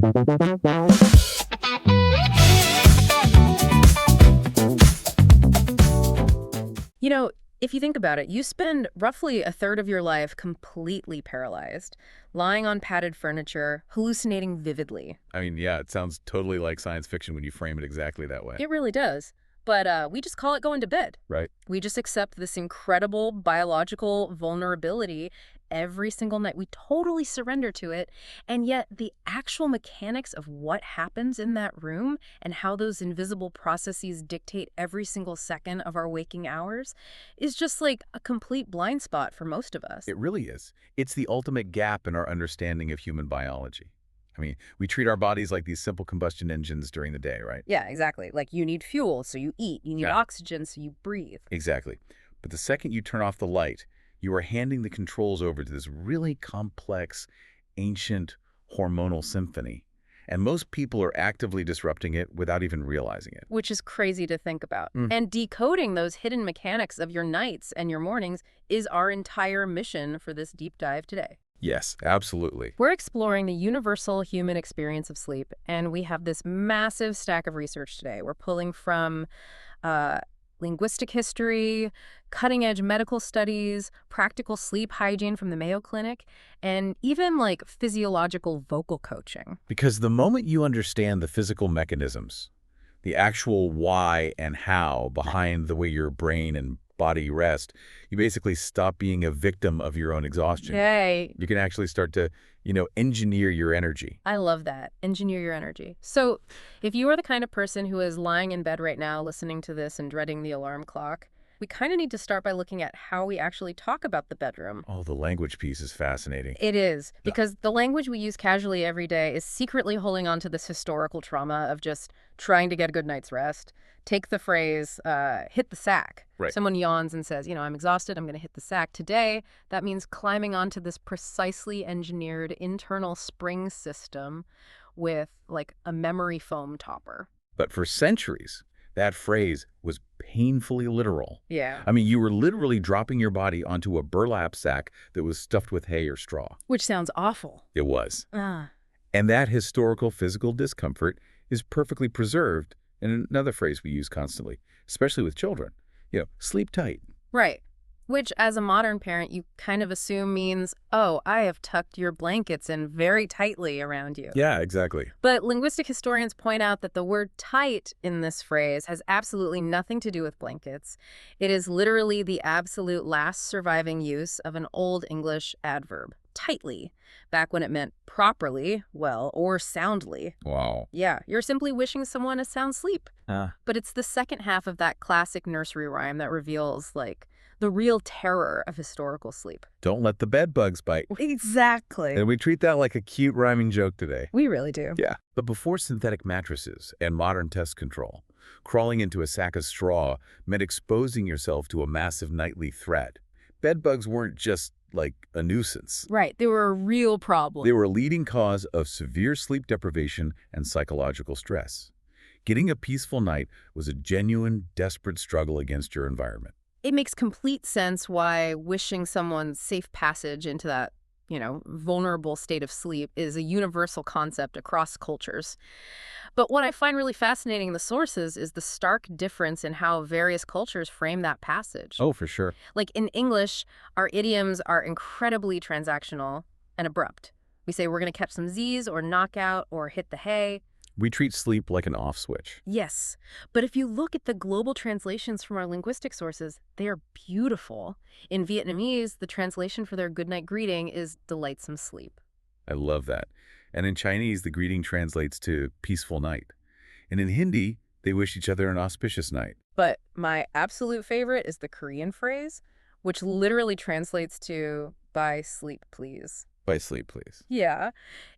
You know, if you think about it, you spend roughly a third of your life completely paralyzed, lying on padded furniture, hallucinating vividly. I mean, yeah, it sounds totally like science fiction when you frame it exactly that way. It really does. But we just call it going to bed. Right. We just accept this incredible biological vulnerability every single night. We totally surrender to it. And yet the actual mechanics of what happens in that room and how those invisible processes dictate every single second of our waking hours is just like a complete blind spot for most of us. It really is. It's the ultimate gap in our understanding of human biology. I mean, we treat our bodies like these simple combustion engines during the day, right? Yeah, exactly. Like you need fuel, so you eat. You need Yeah. oxygen, so you breathe. Exactly. But the second you turn off the light, you are handing the controls over to this really complex, ancient hormonal symphony. And most people are actively disrupting it without even realizing it. Which is crazy to think about. Mm. And decoding those hidden mechanics of your nights and your mornings is our entire mission for this deep dive today. Yes, absolutely. We're exploring the universal human experience of sleep, and we have this massive stack of research today. We're pulling from linguistic history, cutting-edge medical studies, practical sleep hygiene from the Mayo Clinic, and even like physiological vocal coaching. Because the moment you understand the physical mechanisms, the actual why and how behind the way your brain and body rest, you basically stop being a victim of your own exhaustion. Yay. You can actually start to, engineer your energy. I love that. Engineer your energy. So if you are the kind of person who is lying in bed right now listening to this and dreading the alarm clock, we kind of need to start by looking at how we actually talk about the bedroom. Oh, the language piece is fascinating. It is, because the language we use casually every day is secretly holding on to this historical trauma of just trying to get a good night's rest. Take the phrase, hit the sack. Right. Someone yawns and says, I'm exhausted, I'm going to hit the sack. Today, that means climbing onto this precisely engineered internal spring system with like a memory foam topper. But for centuries, that phrase was painfully literal. Yeah. I mean, you were literally dropping your body onto a burlap sack that was stuffed with hay or straw. Which sounds awful. It was. Ah. And that historical physical discomfort is perfectly preserved in another phrase we use constantly, especially with children. Sleep tight. Right. Which, as a modern parent, you kind of assume means, oh, I have tucked your blankets in very tightly around you. Yeah, exactly. But linguistic historians point out that the word tight in this phrase has absolutely nothing to do with blankets. It is literally the absolute last surviving use of an Old English adverb, tightly, back when it meant properly, well, or soundly. Wow. Yeah, you're simply wishing someone a sound sleep. But it's the second half of that classic nursery rhyme that reveals, like, the real terror of historical sleep. Don't let the bed bugs bite. Exactly. And we treat that like a cute rhyming joke today. We really do. Yeah. But before synthetic mattresses and modern pest control, crawling into a sack of straw meant exposing yourself to a massive nightly threat. Bed bugs weren't just like a nuisance. Right. They were a real problem. They were a leading cause of severe sleep deprivation and psychological stress. Getting a peaceful night was a genuine, desperate struggle against your environment. It makes complete sense why wishing someone safe passage into that, vulnerable state of sleep is a universal concept across cultures. But what I find really fascinating in the sources is the stark difference in how various cultures frame that passage. Oh, for sure. Like in English, our idioms are incredibly transactional and abrupt. We say we're going to catch some Z's or knock out or hit the hay. We treat sleep like an off switch. Yes, but if you look at the global translations from our linguistic sources, they are beautiful. In Vietnamese, the translation for their goodnight greeting is delightsome sleep. I love that. And in Chinese, the greeting translates to peaceful night. And in Hindi, they wish each other an auspicious night. But my absolute favorite is the Korean phrase, which literally translates to "by sleep, please." By sleep, please. Yeah.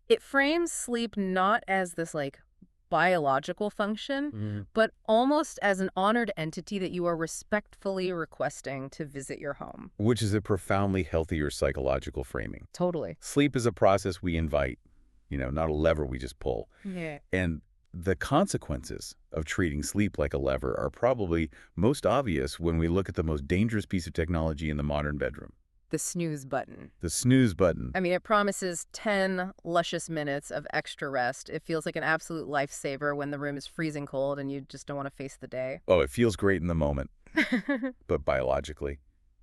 It frames sleep not as this like biological function, but almost as an honored entity that you are respectfully requesting to visit your home. Which is a profoundly healthier psychological framing. Totally. Sleep is a process we invite, not a lever we just pull. Yeah. And the consequences of treating sleep like a lever are probably most obvious when we look at the most dangerous piece of technology in the modern bedroom, The snooze button. The snooze button. I mean, it promises 10 luscious minutes of extra rest. It feels like an absolute lifesaver when the room is freezing cold and you just don't want to face the day. Oh, it feels great in the moment, but biologically,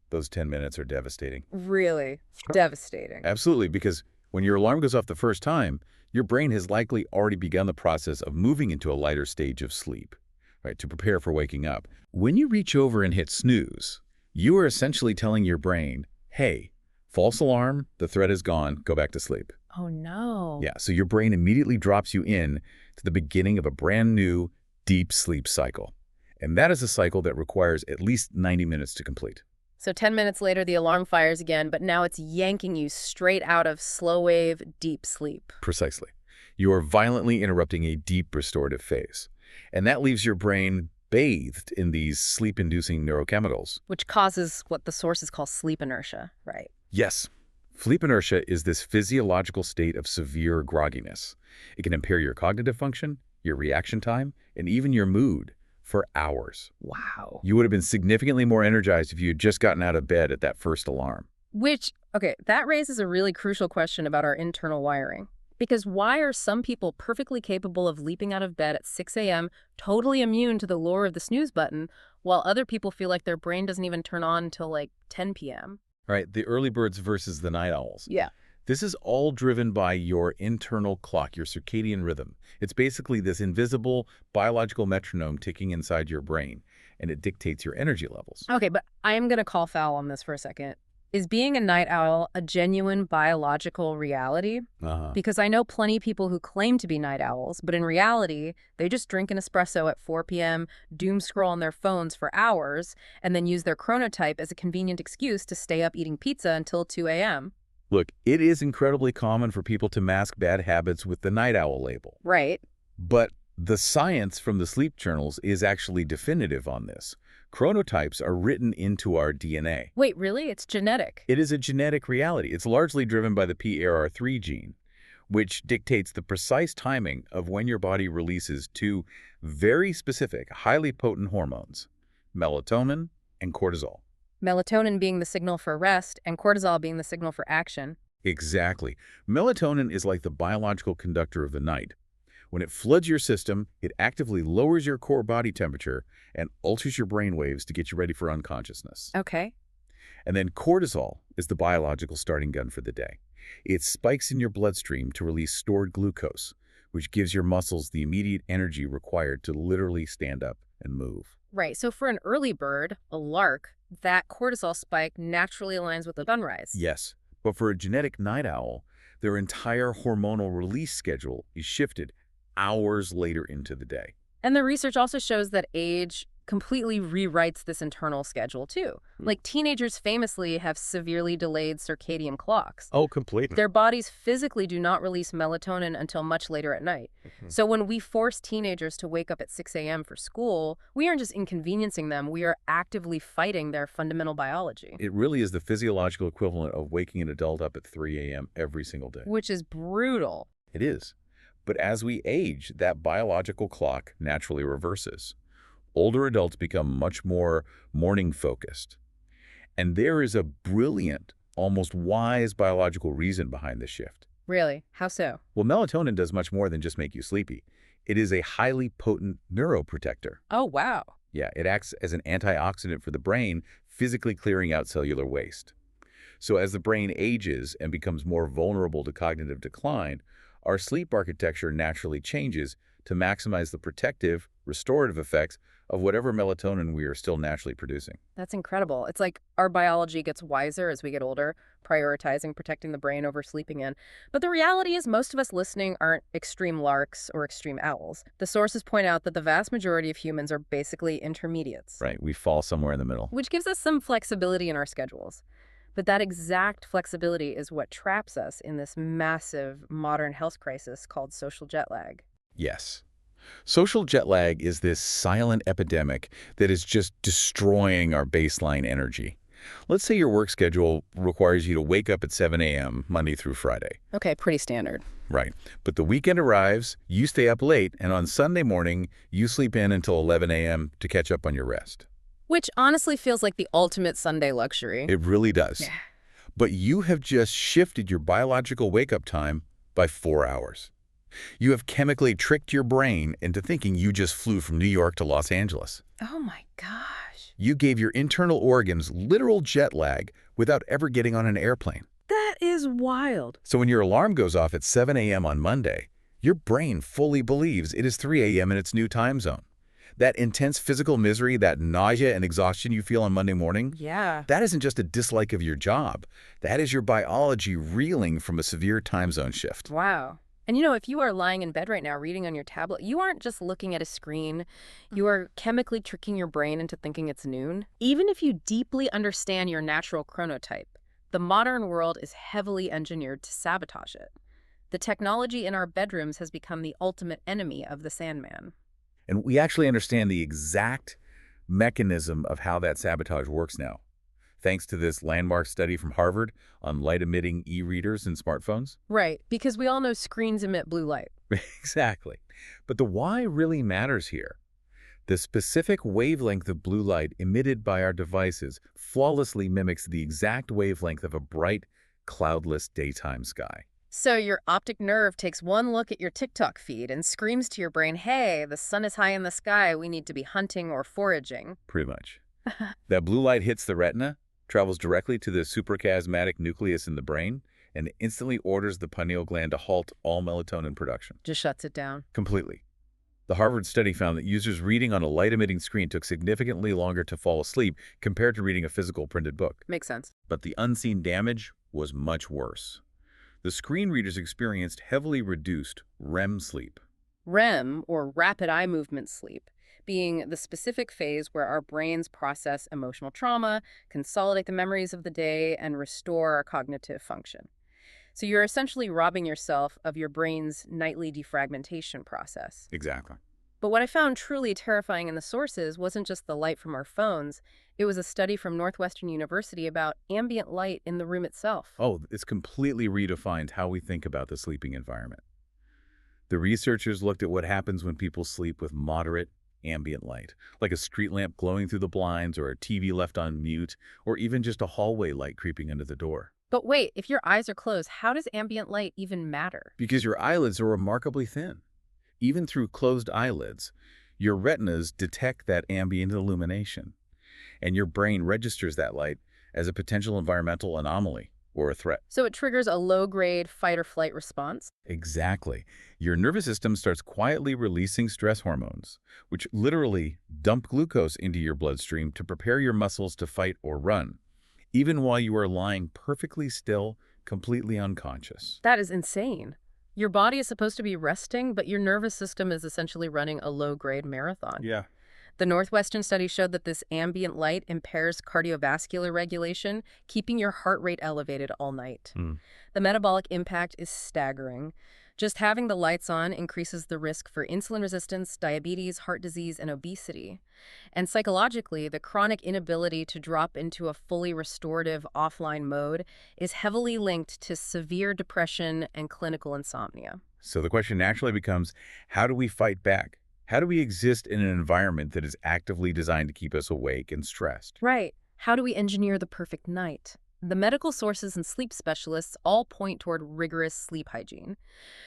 those 10 minutes are devastating. Really devastating. Absolutely, because when your alarm goes off the first time, your brain has likely already begun the process of moving into a lighter stage of sleep, right, to prepare for waking up. When you reach over and hit snooze, you are essentially telling your brain, hey, false alarm, the threat is gone, go back to sleep. Oh, no. Yeah, so your brain immediately drops you in to the beginning of a brand new deep sleep cycle. And that is a cycle that requires at least 90 minutes to complete. So 10 minutes later, the alarm fires again, but now it's yanking you straight out of slow wave deep sleep. Precisely. You are violently interrupting a deep restorative phase. And that leaves your brain bathed in these sleep-inducing neurochemicals. Which causes what the sources call sleep inertia, right? Yes. Sleep inertia is this physiological state of severe grogginess. It can impair your cognitive function, your reaction time, and even your mood for hours. Wow. You would have been significantly more energized if you had just gotten out of bed at that first alarm. Okay, that raises a really crucial question about our internal wiring. Because why are some people perfectly capable of leaping out of bed at 6 a.m., totally immune to the lure of the snooze button, while other people feel like their brain doesn't even turn on until like 10 p.m.? Right, the early birds versus the night owls. Yeah. This is all driven by your internal clock, your circadian rhythm. It's basically this invisible biological metronome ticking inside your brain, and it dictates your energy levels. Okay, but I am going to call foul on this for a second. Is being a night owl a genuine biological reality? Because I know plenty of people who claim to be night owls, but in reality, they just drink an espresso at 4 p.m., doom scroll on their phones for hours, and then use their chronotype as a convenient excuse to stay up eating pizza until 2 a.m. Look, it is incredibly common for people to mask bad habits with the night owl label. Right. But the science from the sleep journals is actually definitive on this. Chronotypes are written into our DNA. Wait, really? It's genetic? It is a genetic reality. It's largely driven by the PAR3 gene, which dictates the precise timing of when your body releases two very specific, highly potent hormones, melatonin and cortisol. Melatonin being the signal for rest and cortisol being the signal for action. Exactly. Melatonin is like the biological conductor of the night. When it floods your system, it actively lowers your core body temperature and alters your brain waves to get you ready for unconsciousness. Okay. And then cortisol is the biological starting gun for the day. It spikes in your bloodstream to release stored glucose, which gives your muscles the immediate energy required to literally stand up and move. Right. So for an early bird, a lark, that cortisol spike naturally aligns with the sunrise. Yes, but for a genetic night owl, their entire hormonal release schedule is shifted hours later into the day. And the research also shows that age completely rewrites this internal schedule, too. Like teenagers famously have severely delayed circadian clocks. Oh, completely. Their bodies physically do not release melatonin until much later at night. So when we force teenagers to wake up at 6 a.m. for school, we aren't just inconveniencing them, we are actively fighting their fundamental biology. It really is the physiological equivalent of waking an adult up at 3 a.m. every single day. Which is brutal. It is. But as we age, that biological clock naturally reverses. Older adults become much more morning-focused. And there is a brilliant, almost wise biological reason behind this shift. Really? How so? Well, melatonin does much more than just make you sleepy. It is a highly potent neuroprotector. Oh, wow. Yeah, it acts as an antioxidant for the brain, physically clearing out cellular waste. So as the brain ages and becomes more vulnerable to cognitive decline, our sleep architecture naturally changes to maximize the protective, restorative effects of whatever melatonin we are still naturally producing. That's incredible. It's like our biology gets wiser as we get older, prioritizing protecting the brain over sleeping in. But the reality is most of us listening aren't extreme larks or extreme owls. The sources point out that the vast majority of humans are basically intermediates. Right, we fall somewhere in the middle. Which gives us some flexibility in our schedules. But that exact flexibility is what traps us in this massive modern health crisis called social jet lag. Yes. Social jet lag is this silent epidemic that is just destroying our baseline energy. Let's say your work schedule requires you to wake up at 7 a.m. Monday through Friday. Okay, pretty standard. Right. But the weekend arrives, you stay up late, and on Sunday morning, you sleep in until 11 a.m. to catch up on your rest. Which honestly feels like the ultimate Sunday luxury. It really does. Yeah. But you have just shifted your biological wake-up time by 4 hours. You have chemically tricked your brain into thinking you just flew from New York to Los Angeles. Oh my gosh. You gave your internal organs literal jet lag without ever getting on an airplane. That is wild. So when your alarm goes off at 7 a.m. on Monday, your brain fully believes it is 3 a.m. in its new time zone. That intense physical misery, that nausea and exhaustion you feel on Monday morning, Yeah. that isn't just a dislike of your job. That is your biology reeling from a severe time zone shift. Wow. And if you are lying in bed right now reading on your tablet, you aren't just looking at a screen. You are chemically tricking your brain into thinking it's noon. Even if you deeply understand your natural chronotype, the modern world is heavily engineered to sabotage it. The technology in our bedrooms has become the ultimate enemy of the Sandman. And we actually understand the exact mechanism of how that sabotage works now, thanks to this landmark study from Harvard on light-emitting e-readers and smartphones. Right, because we all know screens emit blue light. Exactly. But the why really matters here. The specific wavelength of blue light emitted by our devices flawlessly mimics the exact wavelength of a bright, cloudless daytime sky. So your optic nerve takes one look at your TikTok feed and screams to your brain, hey, the sun is high in the sky, we need to be hunting or foraging. Pretty much. That blue light hits the retina, travels directly to the suprachiasmatic nucleus in the brain, and instantly orders the pineal gland to halt all melatonin production. Just shuts it down. Completely. The Harvard study found that users reading on a light-emitting screen took significantly longer to fall asleep compared to reading a physical printed book. Makes sense. But the unseen damage was much worse. The screen readers experienced heavily reduced REM sleep. REM, or rapid eye movement sleep, being the specific phase where our brains process emotional trauma, consolidate the memories of the day, and restore our cognitive function. So you're essentially robbing yourself of your brain's nightly defragmentation process. Exactly. But what I found truly terrifying in the sources wasn't just the light from our phones. It was a study from Northwestern University about ambient light in the room itself. Oh, it's completely redefined how we think about the sleeping environment. The researchers looked at what happens when people sleep with moderate ambient light, like a street lamp glowing through the blinds or a TV left on mute, or even just a hallway light creeping under the door. But wait, if your eyes are closed, how does ambient light even matter? Because your eyelids are remarkably thin. Even through closed eyelids, your retinas detect that ambient illumination, and your brain registers that light as a potential environmental anomaly or a threat. So it triggers a low-grade fight-or-flight response? Exactly. Your nervous system starts quietly releasing stress hormones, which literally dump glucose into your bloodstream to prepare your muscles to fight or run, even while you are lying perfectly still, completely unconscious. That is insane. Your body is supposed to be resting, but your nervous system is essentially running a low-grade marathon. Yeah. The Northwestern study showed that this ambient light impairs cardiovascular regulation, keeping your heart rate elevated all night. The metabolic impact is staggering. Just having the lights on increases the risk for insulin resistance, diabetes, heart disease, and obesity. And psychologically, the chronic inability to drop into a fully restorative offline mode is heavily linked to severe depression and clinical insomnia. So the question naturally becomes, how do we fight back? How do we exist in an environment that is actively designed to keep us awake and stressed? Right. How do we engineer the perfect night? The medical sources and sleep specialists all point toward rigorous sleep hygiene,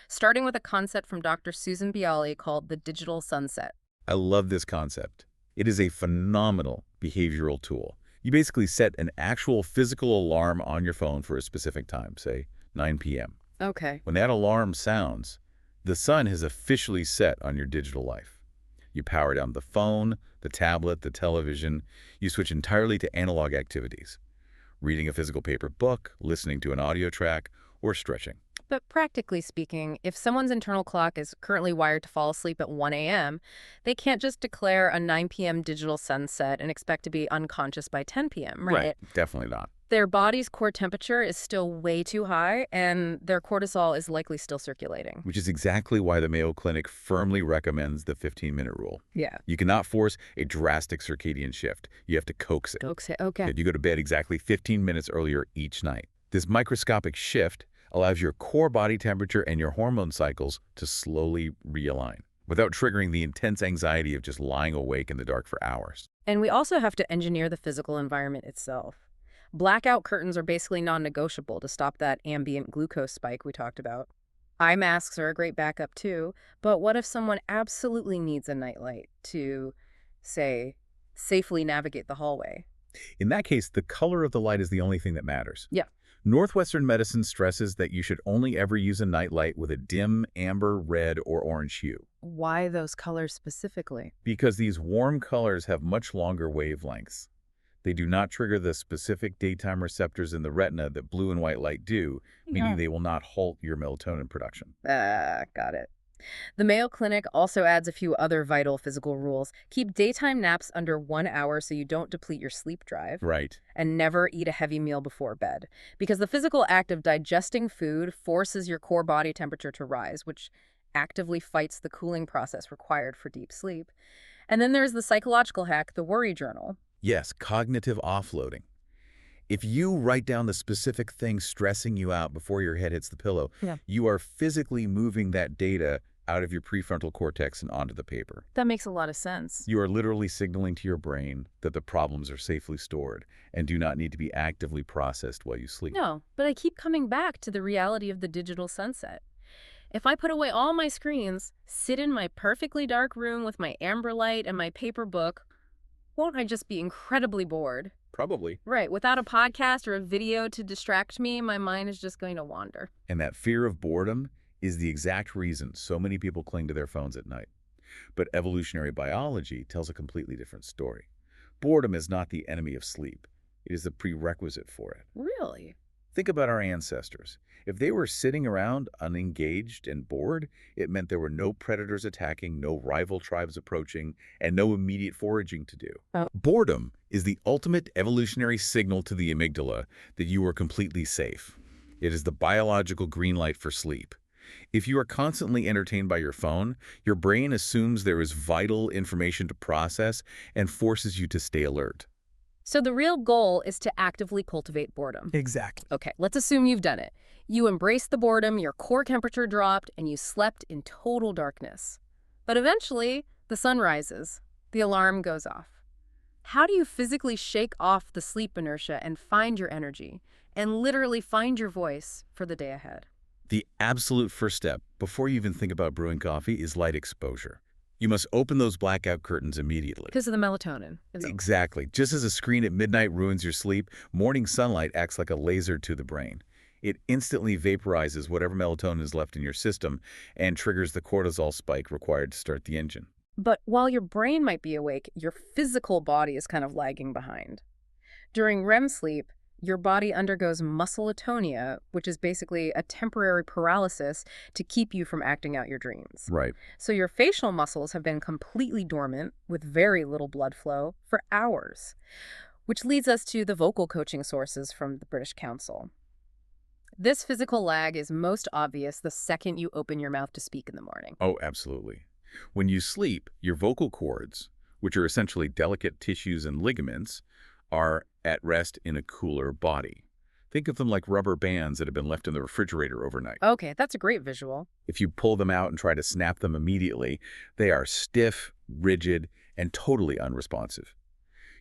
starting with a concept from Dr. Susan Bialy called the digital sunset. I love this concept. It is a phenomenal behavioral tool. You basically set an actual physical alarm on your phone for a specific time, say 9 p.m. Okay. When that alarm sounds, the sun has officially set on your digital life. You power down the phone, the tablet, the television. You switch entirely to analog activities. Reading a physical paper book, listening to an audio track, or stretching. But practically speaking, if someone's internal clock is currently wired to fall asleep at 1 a.m., they can't just declare a 9 p.m. digital sunset and expect to be unconscious by 10 p.m., right? Definitely not. Their body's core temperature is still way too high, and their cortisol is likely still circulating. Which is exactly why the Mayo Clinic firmly recommends the 15-minute rule. Yeah. You cannot force a drastic circadian shift. You have to coax it. Okay. You go to bed exactly 15 minutes earlier each night. This microscopic shift allows your core body temperature and your hormone cycles to slowly realign without triggering the intense anxiety of just lying awake in the dark for hours. And we also have to engineer the physical environment itself. Blackout curtains are basically non-negotiable to stop that ambient glucose spike we talked about. Eye masks are a great backup too, but what if someone absolutely needs a nightlight to, say, safely navigate the hallway? In that case, the color of the light is the only thing that matters. Yeah. Northwestern medicine stresses that you should only ever use a nightlight with a dim amber, red, or orange hue, Why those colors specifically? because these warm colors have much longer wavelengths. They do not trigger the specific daytime receptors in the retina that blue and white light do, meaning Yeah. they will not halt your melatonin production. Got it. The Mayo Clinic also adds a few other vital physical rules. Keep daytime naps under 1 hour so you don't deplete your sleep drive. Right. And never eat a heavy meal before bed. Because the physical act of digesting food forces your core body temperature to rise, which actively fights the cooling process required for deep sleep. And then there's the psychological hack, the worry journal. Yes, cognitive offloading. If you write down the specific thing stressing you out before your head hits the pillow, Yeah. you are physically moving that data out of your prefrontal cortex and onto the paper. That makes a lot of sense. You are literally signaling to your brain that the problems are safely stored and do not need to be actively processed while you sleep. No, but I keep coming back to the reality of the digital sunset. If I put away all my screens, sit in my perfectly dark room with my amber light and my paper book, won't I just be incredibly bored? Probably. Right, without a podcast or a video to distract me, my mind is just going to wander. And that fear of boredom is the exact reason so many people cling to their phones at night. But evolutionary biology tells a completely different story. Boredom is not the enemy of sleep. It is the prerequisite for it. Really? Think about our ancestors. If they were sitting around unengaged and bored, it meant there were no predators attacking, no rival tribes approaching, and no immediate foraging to do. Oh. Boredom is the ultimate evolutionary signal to the amygdala that you are completely safe. It is the biological green light for sleep. If you are constantly entertained by your phone, your brain assumes there is vital information to process and forces you to stay alert. So the real goal is to actively cultivate boredom. Exactly. Okay, let's assume you've done it. You embraced the boredom, your core temperature dropped, and you slept in total darkness. But eventually, the sun rises. The alarm goes off. How do you physically shake off the sleep inertia and find your energy, and literally find your voice for the day ahead? The absolute first step, before you even think about brewing coffee, is light exposure. You must open those blackout curtains immediately. Because of the melatonin. Exactly. Just as a screen at midnight ruins your sleep, morning sunlight acts like a laser to the brain. It instantly vaporizes whatever melatonin is left in your system and triggers the cortisol spike required to start the engine. But while your brain might be awake, your physical body is kind of lagging behind. During REM sleep, your body undergoes muscle atonia, which is basically a temporary paralysis to keep you from acting out your dreams. Right. So your facial muscles have been completely dormant with very little blood flow for hours, which leads us to the vocal coaching sources from the British Council. This physical lag is most obvious the second you open your mouth to speak in the morning. Oh, absolutely. When you sleep, your vocal cords, which are essentially delicate tissues and ligaments, are at rest in a cooler body. Think of them like rubber bands that have been left in the refrigerator overnight. Okay, that's a great visual. If you pull them out and try to snap them immediately, they are stiff, rigid, and totally unresponsive.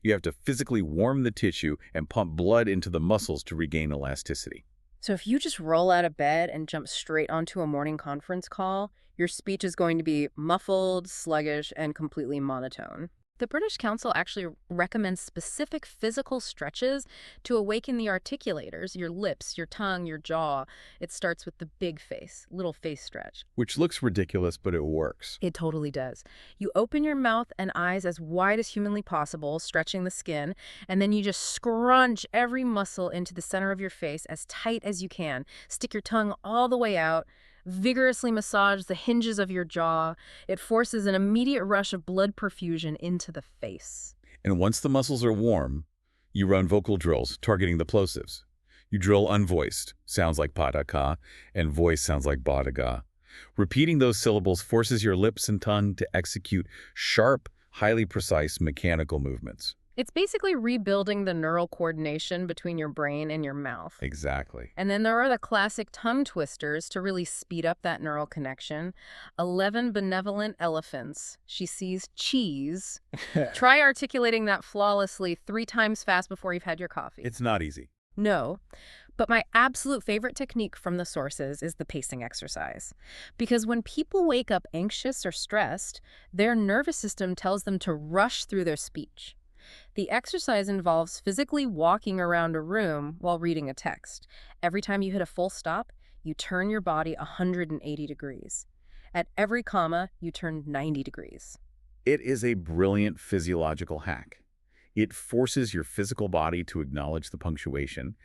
You have to physically warm the tissue and pump blood into the muscles to regain elasticity. So if you just roll out of bed and jump straight onto a morning conference call, your speech is going to be muffled, sluggish, and completely monotone. The British Council actually recommends specific physical stretches to awaken the articulators, your lips, your tongue, your jaw. It starts with the big face, little face stretch. Which looks ridiculous, but it works. It totally does. You open your mouth and eyes as wide as humanly possible, stretching the skin, and then you just scrunch every muscle into the center of your face as tight as you can. Stick your tongue all the way out. Vigorously massage the hinges of your jaw. It forces an immediate rush of blood perfusion into the face. And once the muscles are warm, you run vocal drills targeting the plosives. You drill unvoiced, sounds like pa-da-ka, and voice sounds like ba-da-ga. Repeating those syllables forces your lips and tongue to execute sharp, highly precise mechanical movements. It's basically rebuilding the neural coordination between your brain and your mouth. Exactly. And then there are the classic tongue twisters to really speed up that neural connection. 11 benevolent elephants. She sees cheese. Try articulating that flawlessly 3 times fast before you've had your coffee. It's not easy. No, but my absolute favorite technique from the sources is the pacing exercise. Because when people wake up anxious or stressed, their nervous system tells them to rush through their speech. The exercise involves physically walking around a room while reading a text. Every time you hit a full stop, you turn your body 180 degrees. At every comma, you turn 90 degrees. It is a brilliant physiological hack. It forces your physical body to acknowledge the punctuation.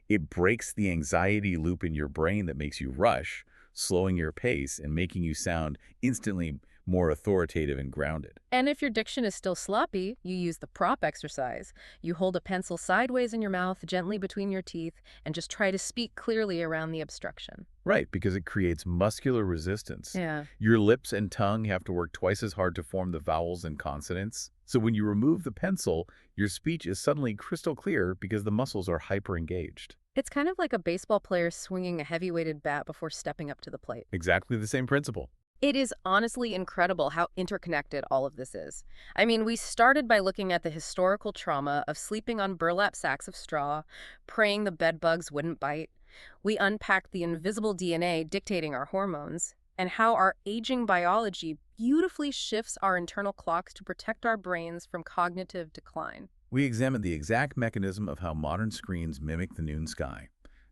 It breaks the anxiety loop in your brain that makes you rush, slowing your pace and making you sound instantly more authoritative and grounded. And if your diction is still sloppy, you use the prop exercise. You hold a pencil sideways in your mouth, gently between your teeth, and just try to speak clearly around the obstruction. Right, because it creates muscular resistance. Yeah. Your lips and tongue have to work twice as hard to form the vowels and consonants. So when you remove the pencil, your speech is suddenly crystal clear because the muscles are hyper-engaged. It's kind of like a baseball player swinging a heavy-weighted bat before stepping up to the plate. Exactly the same principle. It is honestly incredible how interconnected all of this is. I mean, we started by looking at the historical trauma of sleeping on burlap sacks of straw, praying the bedbugs wouldn't bite. We unpacked the invisible DNA dictating our hormones, and how our aging biology beautifully shifts our internal clocks to protect our brains from cognitive decline. We examined the exact mechanism of how modern screens mimic the noon sky,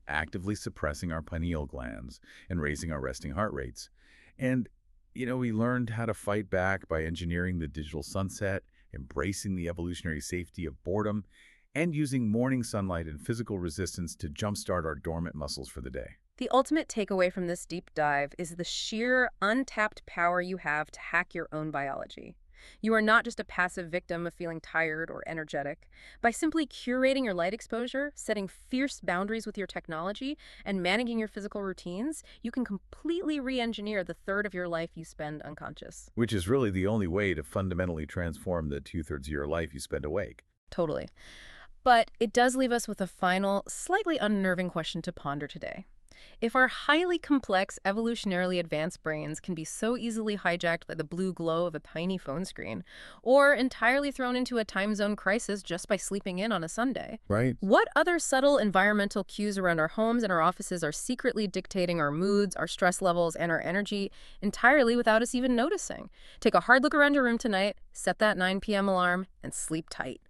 actively suppressing our pineal glands and raising our resting heart rates. And, we learned how to fight back by engineering the digital sunset, embracing the evolutionary safety of boredom, and using morning sunlight and physical resistance to jumpstart our dormant muscles for the day. The ultimate takeaway from this deep dive is the sheer untapped power you have to hack your own biology. You are not just a passive victim of feeling tired or energetic. By simply curating your light exposure, setting fierce boundaries with your technology, and managing your physical routines, you can completely re-engineer the third of your life you spend unconscious. Which is really the only way to fundamentally transform the two-thirds of your life you spend awake. Totally. But it does leave us with a final, slightly unnerving question to ponder today. If our highly complex, evolutionarily advanced brains can be so easily hijacked by the blue glow of a tiny phone screen, or entirely thrown into a time zone crisis just by sleeping in on a Sunday, Right. what other subtle environmental cues around our homes and our offices are secretly dictating our moods, our stress levels, and our energy entirely without us even noticing? Take a hard look around your room tonight, set that 9 p.m. alarm, and sleep tight.